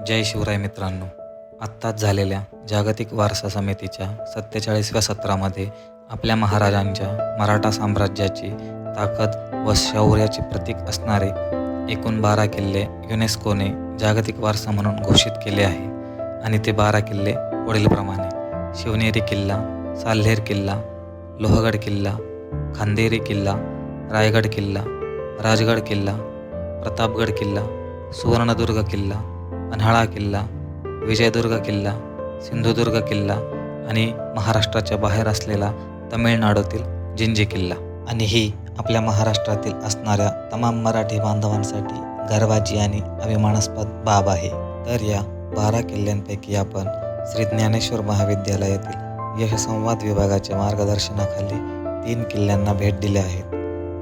जय शिवराय मित्रांनो. आत्ताच झालेल्या जागतिक वारसा समितीच्या 47व्या सत्रामध्ये आपल्या महाराजांच्या मराठा साम्राज्याची ताकद व शौर्याचे प्रतीक असणारे एकूण 12 किल्ले युनेस्कोने जागतिक वारसा म्हणून घोषित केले आहे. आणि ते 12 किल्ले पुढीलप्रमाणे: शिवनेरी किल्ला, साल्हेर किल्ला, लोहगड किल्ला, खांदेरी किल्ला, रायगड किल्ला, राजगड किल्ला, प्रतापगड किल्ला, सुवर्णदुर्ग किल्ला, पन्हाळा किल्ला, विजयदुर्ग किल्ला, सिंधुदुर्ग किल्ला आणि महाराष्ट्राच्या बाहेर असलेला तमिळनाडूतील जिंजी किल्ला. आणि ही आपल्या महाराष्ट्रातील असणाऱ्या तमाम मराठी बांधवांसाठी गर्वाची आणि अभिमानास्पद बाब आहे. तर या 12 किल्ल्यांपैकी आपण श्री ज्ञानेश्वर महाविद्यालयातील यशसंवाद विभागाच्या मार्गदर्शनाखाली 3 किल्ल्यांना भेट दिली आहेत.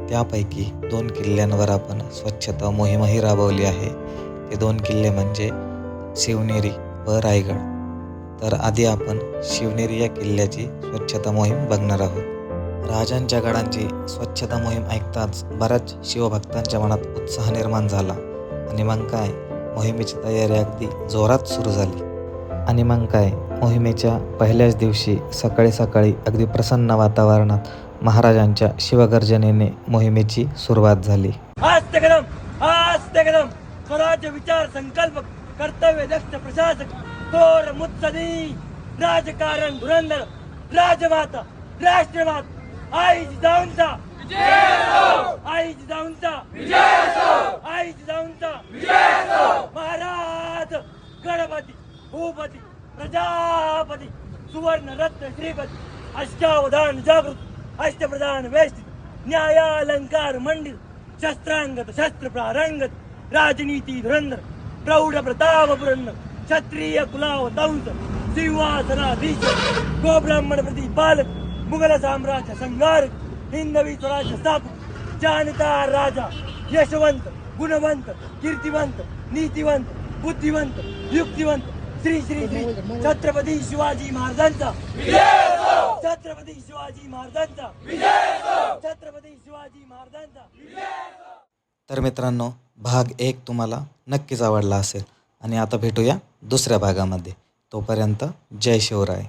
त्यापैकी 2 किल्ल्यांवर आपण स्वच्छता मोहीमही राबवली आहे. ते 2 किल्ले म्हणजे शिवनेरी व रायगड. तर आधी आपण शिवनेरी या किल्ल्याची स्वच्छता मोहीम बघणार आहोत. राजांच्या गडांची स्वच्छता मोहीम ऐकताच बऱ्याच शिवभक्तांच्या मनात उत्साह निर्माण झाला. आणि मग काय, मोहिमेची तयारी अगदी जोरात सुरू झाली. आणि मग काय, मोहिमेच्या पहिल्याच दिवशी सकाळी सकाळी अगदी प्रसन्न वातावरणात महाराजांच्या शिवगर्जनेने मोहिमेची सुरुवात झाली. आस्ते कदम स्वराज्य विचार संकल्प कर्तव्य दक्ष प्रशासक थोर मुत्सदी राजकारण धुरंधर राजमाता राष्ट्रमाता आई जिजाऊंचा आई जिजाऊंचा आई जिजाऊंचा महाराज गणपती भूपती प्रजापती सुवर्ण रत्न श्रीपती अष्टावधान जागृत अष्टप्रधान वेष्टित न्यायालंकार मंडित शस्त्रांगत शस्त्र प्रारंगत राजनीती धुरंधर प्रौढ प्रताप पुरंदर क्षत्रिय कुलावतंस सिंहासनाधीश गोब्राह्मण प्रतिपालक मुघल साम्राज्य संहारक हिंदवी स्वराज्य स्थापक जाणकार राजा यशवंत गुणवंत कीर्तिवंत नीतिवंत बुद्धिवंत युक्तिवंत श्री श्री श्री छत्रपती शिवाजी महाराजांचा छत्रपती शिवाजी महाराजांचा छत्रपती शिवाजी महाराजांचा. तर मित्रांनो, भाग 1 तुम्हाला नक्कीच आवडला असेल. आणि आता भेटूया दुसऱ्या भागामध्ये. तोपर्यंत जय शिवराय.